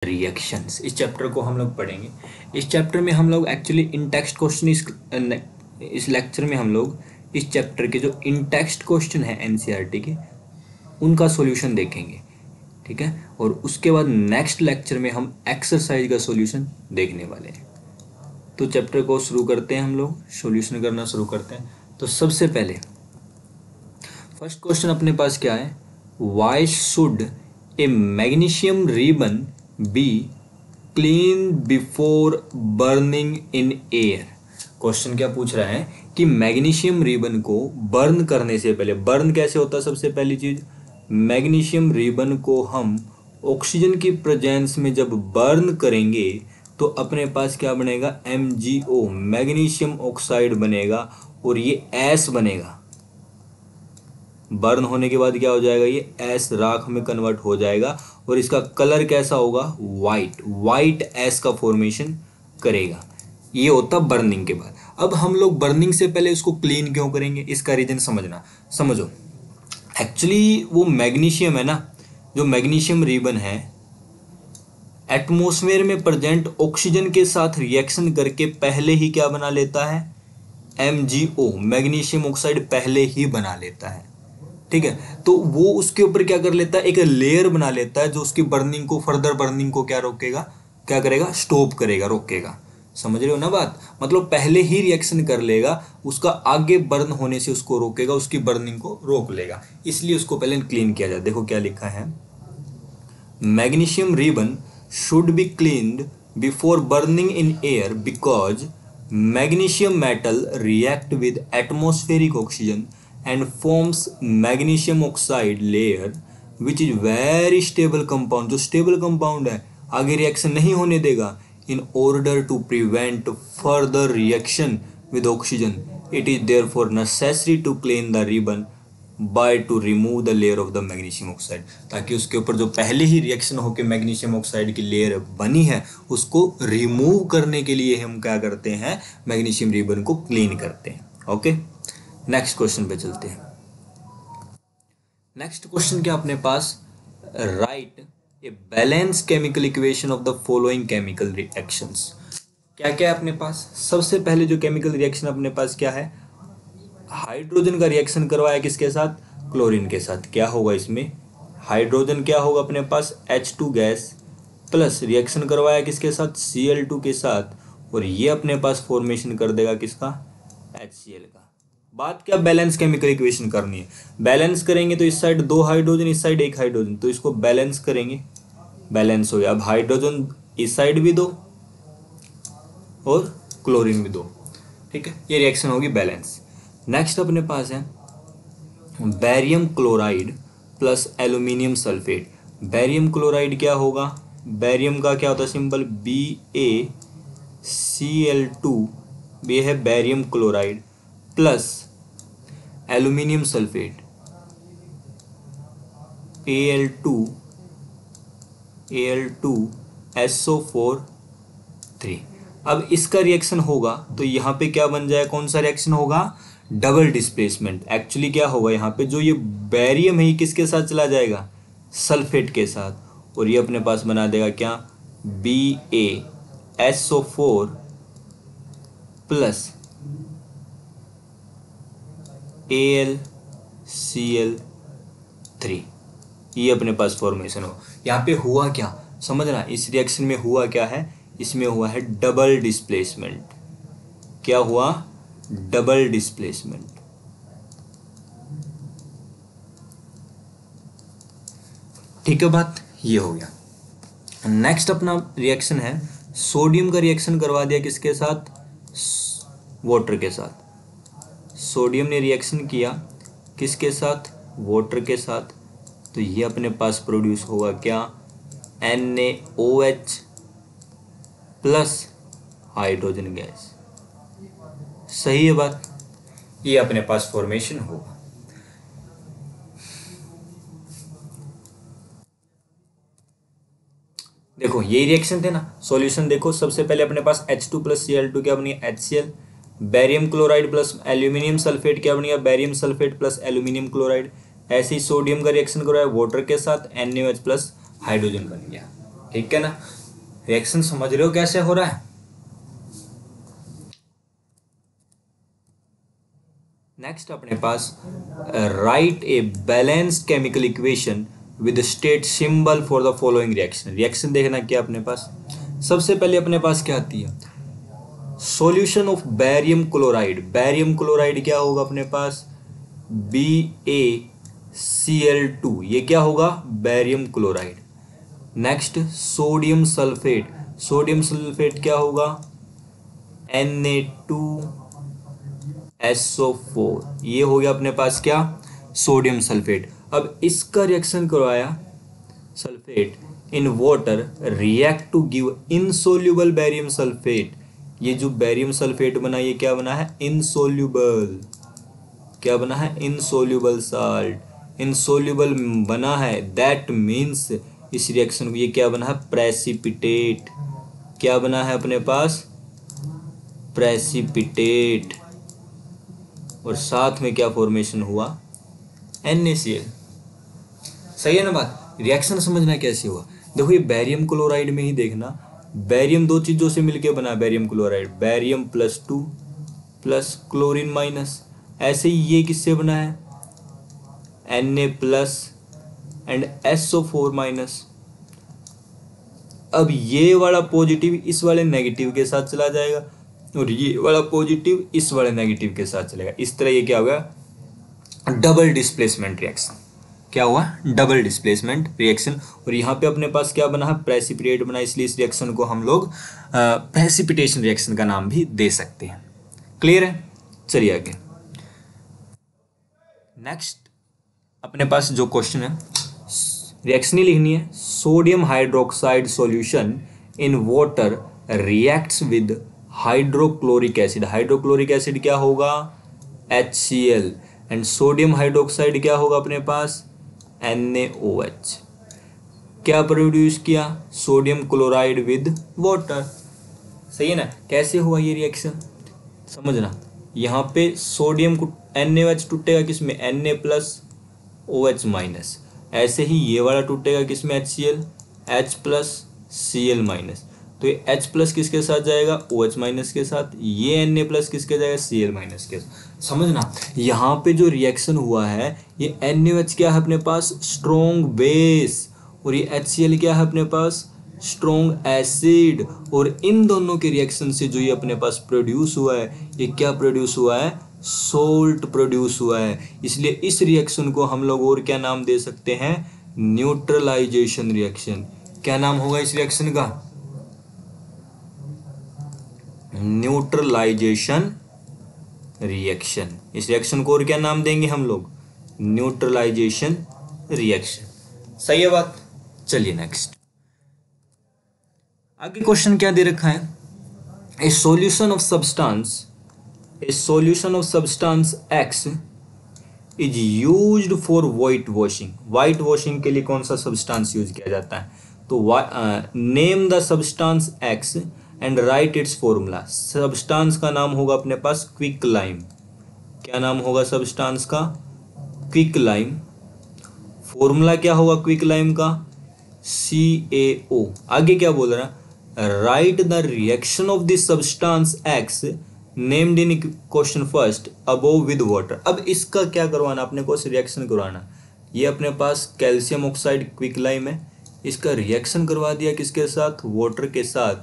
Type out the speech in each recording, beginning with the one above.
Reactions, इस chapter को हम लोग पढ़ेंगे। इस चैप्टर में हम लोग एक्चुअली इन टेक्स्ट क्वेश्चन इस लेक्चर में हम लोग इस चैप्टर के जो इन टेक्स्ट क्वेश्चन है एनसीईआरटी के उनका सॉल्यूशन देखेंगे, ठीक है। और उसके बाद नेक्स्ट लेक्चर में हम एक्सरसाइज का सॉल्यूशन देखने वाले हैं। तो चैप्टर को शुरू करते हैं, हम लोग सॉल्यूशन करना शुरू करते हैं। तो सबसे पहले फर्स्ट क्वेश्चन अपने पास क्या है, why should A magnesium ribbon be clean before burning in air. Question क्या पूछ रहा है कि मैग्नीशियम रिबन को बर्न करने से पहले, बर्न कैसे होता है, सबसे पहली चीज मैग्नीशियम रिबन को हम ऑक्सीजन की प्रेजेंस में जब बर्न करेंगे तो अपने पास क्या बनेगा, MgO मैग्नीशियम ऑक्साइड बनेगा और ये एस बनेगा। बर्न होने के बाद क्या हो जाएगा, ये एस राख में कन्वर्ट हो जाएगा और इसका कलर कैसा होगा, वाइट एस का फॉर्मेशन करेगा। ये होता बर्निंग के बाद। अब हम लोग बर्निंग से पहले उसको क्लीन क्यों करेंगे, इसका रीजन समझो। एक्चुअली वो मैग्नीशियम है ना, जो मैग्नीशियम रिबन है एटमॉस्फेयर में प्रेजेंट ऑक्सीजन के साथ रिएक्शन करके पहले ही क्या बना लेता है, MgO मैग्नीशियम ऑक्साइड पहले ही बना लेता है, ठीक है। तो वो उसके ऊपर क्या कर लेता है, एक लेयर बना लेता है जो उसकी बर्निंग को, फर्दर बर्निंग को क्या रोकेगा, क्या करेगा, स्टॉप करेगा, रोकेगा। समझ रहे हो ना बात, मतलब पहले ही रिएक्शन कर लेगा, उसका आगे बर्न होने से उसको रोकेगा, उसकी बर्निंग को रोक लेगा, इसलिए उसको पहले क्लीन किया जाए। देखो क्या लिखा है, magnesium ribbon should be cleaned before burning in air because magnesium metal react with atmospheric oxygen and forms magnesium oxide layer which is very stable compound, जो stable compound है आगे रिएक्शन नहीं होने देगा। in order to prevent further reaction with oxygen it is therefore necessary to clean the ribbon by to remove the layer of the magnesium oxide, ताकि उसके ऊपर जो पहले ही रिएक्शन होकर मैग्नीशियम ऑक्साइड की लेयर बनी है उसको रिमूव करने के लिए हम क्या करते हैं, मैग्नीशियम रिबन को क्लीन करते हैं। ओके, नेक्स्ट क्वेश्चन पे चलते हैं। नेक्स्ट क्वेश्चन क्या अपने पास, write a balance chemical equation of the following chemical reactions. क्या क्या है अपने पास, सबसे पहले जो केमिकल रिएक्शन अपने पास क्या है, हाइड्रोजन का रिएक्शन करवाया किसके साथ, क्लोरीन के साथ। क्या होगा इसमें, हाइड्रोजन क्या होगा अपने पास, H2 गैस प्लस रिएक्शन करवाया किसके साथ, Cl2 के साथ, और ये अपने पास फॉर्मेशन कर देगा किसका, HCl का। बात क्या, बैलेंस केमिकल इक्वेशन करनी है। बैलेंस करेंगे तो इस साइड 2 हाइड्रोजन, इस साइड 1 हाइड्रोजन, तो इसको बैलेंस करेंगे, बैलेंस हो गया। अब हाइड्रोजन इस साइड भी 2 और क्लोरीन भी 2, ठीक है, ये रिएक्शन होगी बैलेंस। नेक्स्ट अपने पास है barium chloride plus aluminium sulphate. Barium chloride क्या होगा, बैरियम का क्या होता है सिंबल, BaCl2, ये है barium chloride plus aluminium sulphate Al2SO4 3। अब इसका रिएक्शन होगा तो यहाँ पे क्या बन जाए, कौन सा रिएक्शन होगा, डबल डिस्प्लेसमेंट। एक्चुअली क्या होगा यहाँ पे, जो ये बैरियम है ये किसके साथ चला जाएगा, सल्फेट के साथ, और ये अपने पास बना देगा क्या, BaSO4 प्लस AlCl3, ये अपने पास फॉर्मेशन हो। यहाँ पे हुआ क्या समझना, इस रिएक्शन में हुआ क्या है, इसमें हुआ है डबल डिस्प्लेसमेंट। क्या हुआ, डबल डिस्प्लेसमेंट। ठीक है बात, ये हो गया। नेक्स्ट अपना रिएक्शन है, सोडियम का रिएक्शन करवा दिया किसके साथ, वाटर के साथ। सोडियम ने रिएक्शन किया किसके साथ, वाटर के साथ, तो ये अपने पास प्रोड्यूस होगा क्या, NaOH प्लस हाइड्रोजन गैस। सही है बात, ये अपने पास फॉर्मेशन होगा। देखो ये रिएक्शन थे ना, सॉल्यूशन देखो, सबसे पहले अपने पास H2 प्लस Cl2 क्या बनी, HCl, barium chloride plus aluminium sulphate क्या बनेगा, barium sulphate plus aluminium chloride. ऐसे ही सोडियम का रिएक्शन कराया वाटर के साथ, NaOH प्लस हाइड्रोजन बन गया। ठीक है ना, रिएक्शन समझ रहे हो कैसे हो रहा है। नेक्स्ट अपने पास write a balanced chemical equation with state symbol for the following reaction. Reaction देखना क्या अपने पास, सबसे पहले अपने पास क्या आती है, solution of barium chloride. Barium chloride क्या होगा अपने पास, BaCl2, ये क्या होगा, barium chloride. Next sodium sulphate, sodium sulphate क्या होगा, Na2SO4, ये हो गया अपने पास क्या, सोडियम सल्फेट। अब इसका रिएक्शन करवाया sulphate in water react to give insoluble barium sulphate. ये जो बैरियम सल्फेट बना ये क्या बना है, इनसोल्यूबल, क्या बना है, इनसोल्यूबल साल्ट, इनसोल्यूबल बना है, दैट मीन्स इस रिएक्शन को ये क्या बना है, प्रेसिपिटेट, क्या बना है अपने पास, प्रेसिपिटेट। और साथ में क्या फॉर्मेशन हुआ, NaCl। सही है ना बात, रिएक्शन समझना कैसे हुआ। देखो ये बैरियम क्लोराइड में ही देखना, बैरियम दो चीजों से मिलकर बना barium chloride, barium +2 plus chlorine minus. ऐसे ही ये किससे बना है, Na+ एंड SO4-। अब ये वाला पॉजिटिव इस वाले नेगेटिव के साथ चला जाएगा और ये वाला पॉजिटिव इस वाले नेगेटिव के साथ चलेगा। इस तरह ये क्या होगा, डबल डिस्प्लेसमेंट रिएक्शन। क्या हुआ, डबल डिस्प्लेसमेंट रिएक्शन। और यहाँ पे अपने पास क्या बना है, प्रेसिपिटेट बना, इसलिए इस रिएक्शन को हम लोग प्रेसिपिटेशन रिएक्शन का नाम भी दे सकते हैं। क्लियर है, चलिए आगे। नेक्स्ट अपने पास जो क्वेश्चन है, रिएक्शन ही लिखनी है, sodium hydroxide solution in water reacts with hydrochloric acid. Hydrochloric acid क्या होगा, HCl, एंड सोडियम हाइड्रोक्साइड क्या होगा अपने पास, NaOH। क्या प्रोड्यूस किया, सोडियम क्लोराइड विद वाटर। सही है ना, कैसे हुआ ये रिएक्शन समझना। यहाँ पे सोडियम को NaOH टूटेगा किसमें, Na+OH-। ऐसे ही ये वाला टूटेगा किसमें, HCl, H+Cl-। तो ये H+ किसके साथ जाएगा, OH- के साथ, ये Na+ किसके जाएगा, Cl- के साथ। समझना यहाँ पे जो रिएक्शन हुआ है, ये NaOH क्या है अपने पास, स्ट्रॉन्ग बेस, और ये HCl क्या है अपने पास, स्ट्रॉन्ग एसिड। और इन दोनों के रिएक्शन से जो ये अपने पास प्रोड्यूस हुआ है, ये क्या प्रोड्यूस हुआ है, सोल्ट प्रोड्यूस हुआ है। इसलिए इस रिएक्शन को हम लोग और क्या नाम दे सकते हैं, न्यूट्रलाइजेशन रिएक्शन। क्या नाम होगा इस रिएक्शन का, न्यूट्रलाइजेशन रिएक्शन। इस रिएक्शन को और क्या नाम देंगे हम लोग, न्यूट्रलाइजेशन रिएक्शन। सही है बात, चलिए नेक्स्ट। आगे क्वेश्चन क्या दे रखा है, ए solution of substance, A solution of substance X is used for white washing. White washing के लिए कौन सा सब्सटेंस यूज किया जाता है, तो name the substance X and right it's formula. Substance का नाम होगा अपने पास क्विक लाइम। क्या नाम होगा सब्सटेंस का, क्विक लाइम। फॉर्मूला क्या होगा क्विक लाइम का, CaO। आगे क्या बोल रहा है, right the reaction of this substance X named in question first above with water. अब इसका क्या करवाना अपने को, रिएक्शन करवाना। ये अपने पास कैल्शियम ऑक्साइड क्विक लाइम है, इसका रिएक्शन करवा दिया किसके साथ, वाटर के साथ।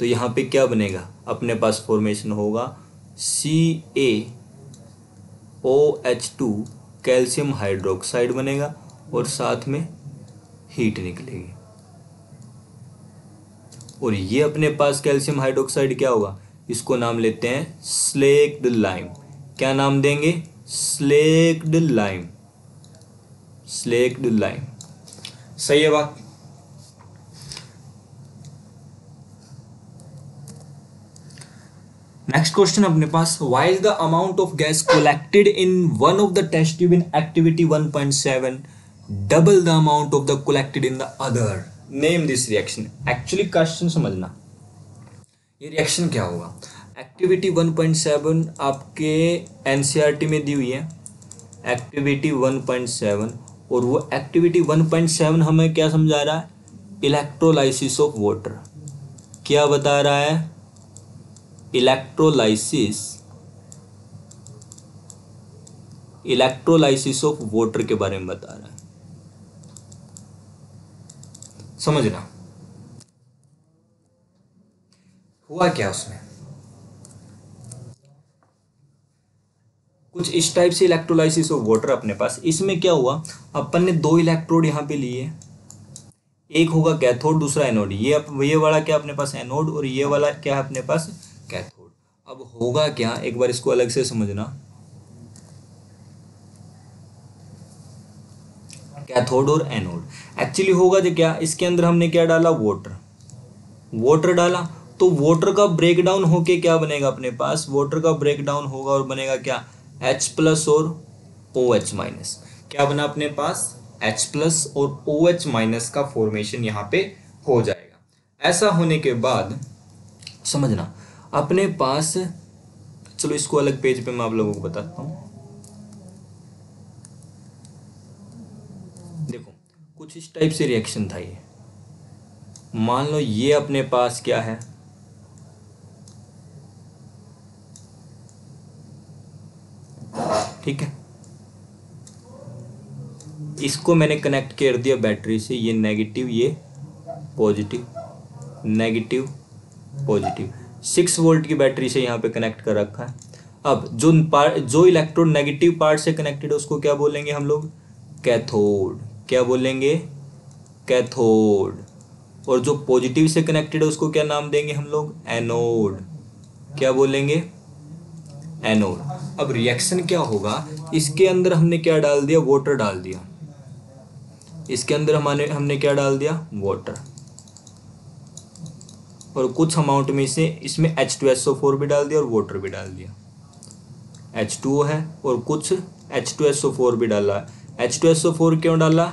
तो यहाँ पे क्या बनेगा अपने पास, फॉर्मेशन होगा CaOH2, कैल्शियम हाइड्रोक्साइड बनेगा और साथ में हीट निकलेगी। और ये अपने पास कैल्शियम हाइड्रोक्साइड क्या होगा, इसको नाम लेते हैं स्लेक्ड लाइम। क्या नाम देंगे, स्लेक्ड लाइम, स्लेक्ड लाइम। सही है बात। नेक्स्ट क्वेश्चन अपने पास, why is the amount of gas collected in one of the test tube in activity 1.7 double the amount of the collected in the other, name this reaction. Actually question समझना, ये reaction क्या होगा। Activity 1.7 आपके NCERT में दी हुई है, activity 1.7, और वो एक्टिविटी 1.7 हमें क्या समझा रहा है, इलेक्ट्रोलाइसिस ऑफ वाटर। क्या बता रहा है? इलेक्ट्रोलाइसिस, इलेक्ट्रोलाइसिस ऑफ वाटर के बारे में बता रहा है। समझना हुआ क्या उसमें। कुछ इस टाइप से इलेक्ट्रोलाइसिस ऑफ वाटर अपने पास। इसमें क्या हुआ, अपन ने दो इलेक्ट्रोड यहाँ पे लिए, एक होगा कैथोड दूसरा एनोड। ये वाला क्या अपने पास एनोड और ये वाला क्या है अपने पास कैथोड। अब होगा क्या, एक बार इसको अलग से समझना। कैथोड और एनोड एक्चुअली होगा जो क्या, इसके अंदर हमने क्या डाला, वाटर, वाटर डाला। तो वाटर का ब्रेक डाउन होके क्या बनेगा अपने पास, वाटर का ब्रेक डाउन होगा और बनेगा क्या, H प्लस और OH माइनस। क्या बना अपने पास, H प्लस और OH माइनस का फॉर्मेशन यहाँ पे हो जाएगा। ऐसा होने के बाद समझना अपने पास, चलो इसको अलग पेज पे मैं आप लोगों को बताता हूँ। देखो कुछ इस टाइप से रिएक्शन था ये। मान लो ये अपने पास क्या है, ठीक है, इसको मैंने कनेक्ट कर दिया बैटरी से, ये नेगेटिव ये पॉजिटिव, नेगेटिव पॉजिटिव, 6 वोल्ट की बैटरी से यहाँ पे कनेक्ट कर रखा है। अब जो इलेक्ट्रोड नेगेटिव पार्ट से कनेक्टेड है उसको क्या बोलेंगे हम लोग, कैथोड। क्या बोलेंगे, कैथोड। और जो पॉजिटिव से कनेक्टेड है उसको क्या नाम देंगे हम लोग, एनोड। क्या बोलेंगे, एनोड। अब रिएक्शन क्या होगा, इसके अंदर हमने क्या डाल दिया, वाटर डाल दिया। इसके अंदर हमने क्या डाल दिया, वाटर। और कुछ अमाउंट में से इसमें H2SO4 भी डाल दिया और वाटर भी डाल दिया। H2O है और कुछ H2SO4 भी डाला है। H2SO4 क्यों डाला,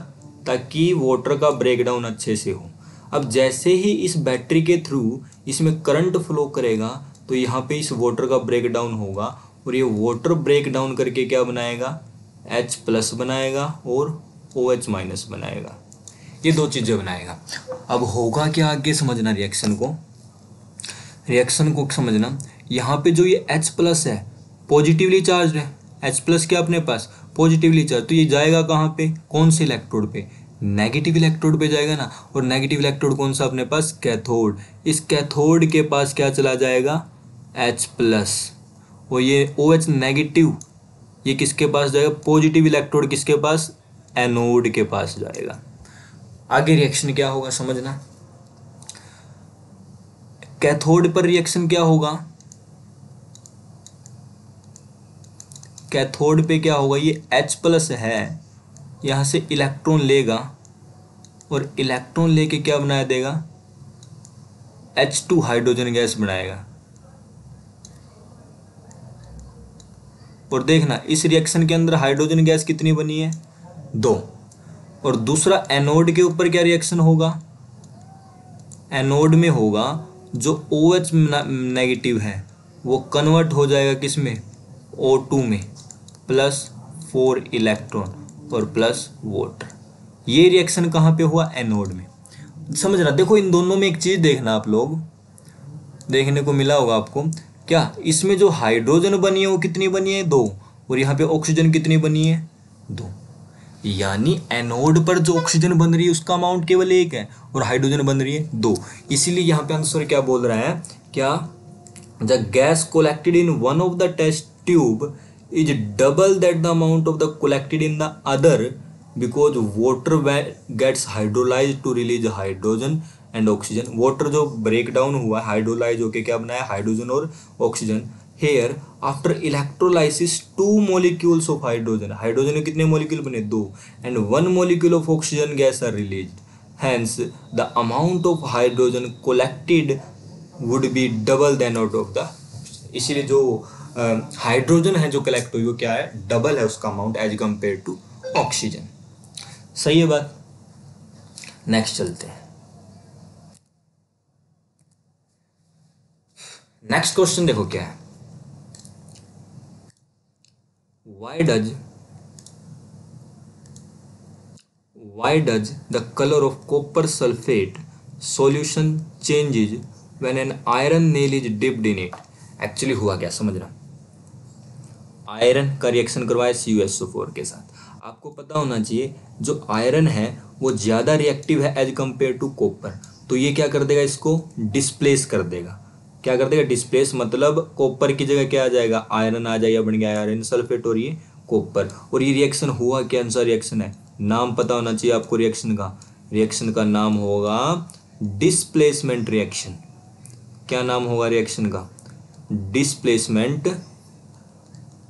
ताकि वाटर का ब्रेकडाउन अच्छे से हो। अब जैसे ही इस बैटरी के थ्रू इसमें करंट फ्लो करेगा तो यहाँ पे इस वाटर का ब्रेकडाउन होगा और ये वाटर ब्रेकडाउन करके क्या बनाएगा, H प्लस बनाएगा और OH माइनस बनाएगा। ये दो चीज़ें बनाएगा। अब होगा क्या आगे समझना, रिएक्शन को समझना। यहाँ पे जो ये H प्लस है पॉजिटिवली चार्ज है, H प्लस क्या अपने पास पॉजिटिवली चार्ज, तो ये जाएगा कहाँ पे, कौन से इलेक्ट्रोड पे, नेगेटिव इलेक्ट्रोड पे जाएगा ना। और नेगेटिव इलेक्ट्रोड कौन सा अपने पास, कैथोड। इस कैथोड के पास क्या चला जाएगा, H प्लस। और ये OH नेगेटिव ये किसके पास जाएगा, पॉजिटिव इलेक्ट्रोड किसके पास, एनोड के पास जाएगा। आगे रिएक्शन क्या होगा समझना। कैथोड पर रिएक्शन क्या होगा, कैथोड पे क्या होगा, ये H प्लस है, यहाँ से इलेक्ट्रॉन लेगा और इलेक्ट्रॉन लेके क्या बना देगा, H2 हाइड्रोजन गैस बनाएगा। और देखना इस रिएक्शन के अंदर हाइड्रोजन गैस कितनी बनी है, 2। और दूसरा एनोड के ऊपर क्या रिएक्शन होगा, एनोड में होगा जो OH नेगेटिव है वो कन्वर्ट हो जाएगा किस में, O2 में, +4 इलेक्ट्रॉन और प्लस वाटर। ये रिएक्शन कहाँ पे हुआ, एनोड में। समझना, देखो इन दोनों में एक चीज देखना, आप लोग देखने को मिला होगा आपको, क्या इसमें जो हाइड्रोजन बनी है वो कितनी बनी है, 2। और यहाँ पे ऑक्सीजन कितनी बनी है, 2। यानी एनोड पर जो ऑक्सीजन बन रही है उसका अमाउंट केवल 1 है और हाइड्रोजन बन रही है 2। इसीलिए यहाँ पे आंसर क्या बोल रहा है, क्या the gas collected in one of the test tube is double that the amount of the collected in the other because water gets hydrolyzed to release hydrogen and oxygen। water जो break down हुआ hydrolyse होके क्या बनाया, hydrogen और oxygen. here after electrolysis 2 molecules of hydrogen, hydrogen के कितने molecule बने, 2, and 1 molecule of oxygen gas are released, hence the amount of hydrogen collected would be double than out of the. इसीलिए जो hydrogen है जो collect हुई वो क्या है, डबल है उसका amount as compare to oxygen. सही है बात। नेक्स्ट चलते हैं। नेक्स्ट क्वेश्चन देखो क्या है, Why does the color of copper sulfate solution changes when an iron nail is dipped in it? Actually हुआ क्या समझना, आयरन का रिएक्शन करवाया CuSO4 के साथ। आपको पता होना चाहिए जो आयरन है वो ज़्यादा रिएक्टिव है एज कम्पेयर टू कॉपर, तो ये क्या कर देगा, इसको डिस्प्लेस कर देगा। क्या कर देगा, डिस्प्लेस, मतलब कॉपर की जगह क्या आ जाएगा, आयरन आ जाएगा, बन गया आयरन सल्फेट और ये कॉपर। और ये रिएक्शन हुआ क्या सा रिएक्शन है, नाम पता होना चाहिए आपको रिएक्शन का नाम होगा डिस्प्लेसमेंट रिएक्शन। क्या नाम होगा रिएक्शन का, डिस्प्लेसमेंट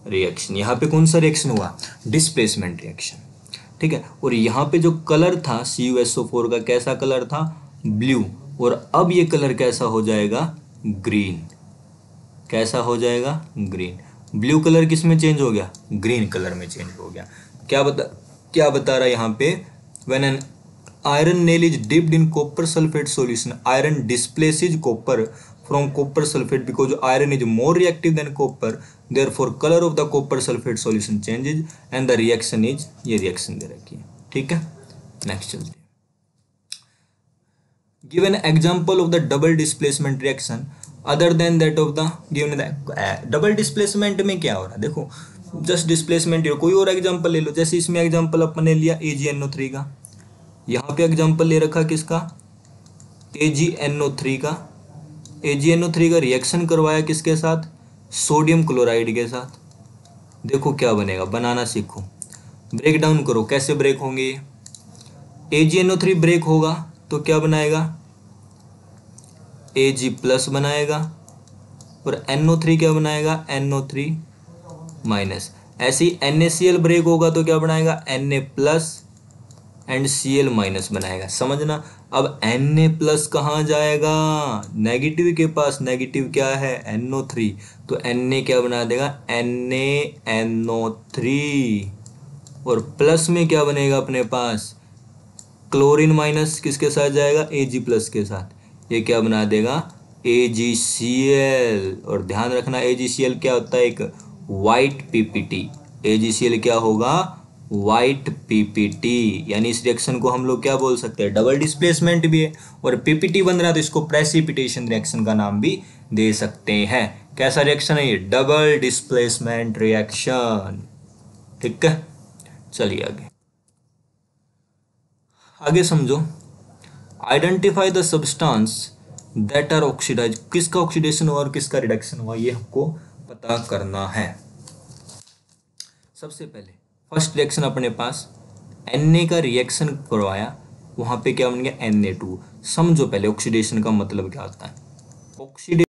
रिएक्शन। यहाँ पे कौन सा रिएक्शन हुआ, डिस्प्लेसमेंट रिएक्शन, ठीक है। और यहाँ पे जो कलर था CuSO4 का कैसा कलर था, ब्लू, और अब ये कलर कैसा हो जाएगा, ग्रीन। कैसा हो जाएगा, ग्रीन। ब्लू कलर किस में चेंज हो गया, ग्रीन कलर में चेंज हो गया। क्या बता रहा है यहाँ पे, when an iron nail is dipped in copper sulphate solution, iron displaces copper from copper sulfate because iron is more reactive than copper, therefore color of the copper sulfate solution changes and the reaction is, ये reaction दे रखी है, ठीक है। Next चलते हैं, give an example of the double displacement reaction other than that of the given double displacement में क्या हो रहा है, देखो जस्ट डिस्प्लेसमेंट, कोई और एग्जांपल ले लो। जैसे इसमें एग्जांपल अपन ने लिया AgNO3 का, यहाँ पे एग्जांपल ले रखा किसका, AgNO3 का। AgNO3 का रिएक्शन करवाया किसके साथ, सोडियम क्लोराइड के साथ। देखो क्या बनेगा, बनाना सीखो, ब्रेक डाउन करो, कैसे ब्रेक होंगे। AgNO3 ब्रेक होगा तो क्या बनाएगा, Ag+ बनाएगा, और NO3 क्या बनाएगा, NO3-। ऐसे ही NaCl ब्रेक होगा तो क्या बनाएगा, Na+ एंड Cl- बनाएगा। समझना, अब Na+ कहाँ जाएगा, नेगेटिव के पास, नेगेटिव क्या है, NO3, तो Na क्या बना देगा, NaNO3, और प्लस में क्या बनेगा अपने पास, क्लोरीन माइनस किसके साथ जाएगा, Ag+ के साथ, ये क्या बना देगा, AgCl। और ध्यान रखना AgCl क्या होता है, एक वाइट PPT। AgCl क्या होगा, वाइट PPT, यानी इस रिएक्शन को हम लोग क्या बोल सकते हैं, डबल डिस्प्लेसमेंट भी है, और PPT बन रहा है तो इसको प्रेसिपिटेशन रिएक्शन का नाम भी दे सकते हैं। कैसा रिएक्शन है ये, डबल डिस्प्लेसमेंट रिएक्शन, ठीक है। चलिए आगे समझो, identify the substance that are oxidise, किसका ऑक्सीडेशन हुआ और किसका रिडक्शन हुआ, ये हमको पता करना है। सबसे पहले फर्स्ट रिएक्शन अपने पास Na का रिएक्शन करवाया, वहां पे क्या बन गया, Na2। समझो पहले ऑक्सीडेशन का मतलब क्या होता है, ऑक्सीडेशन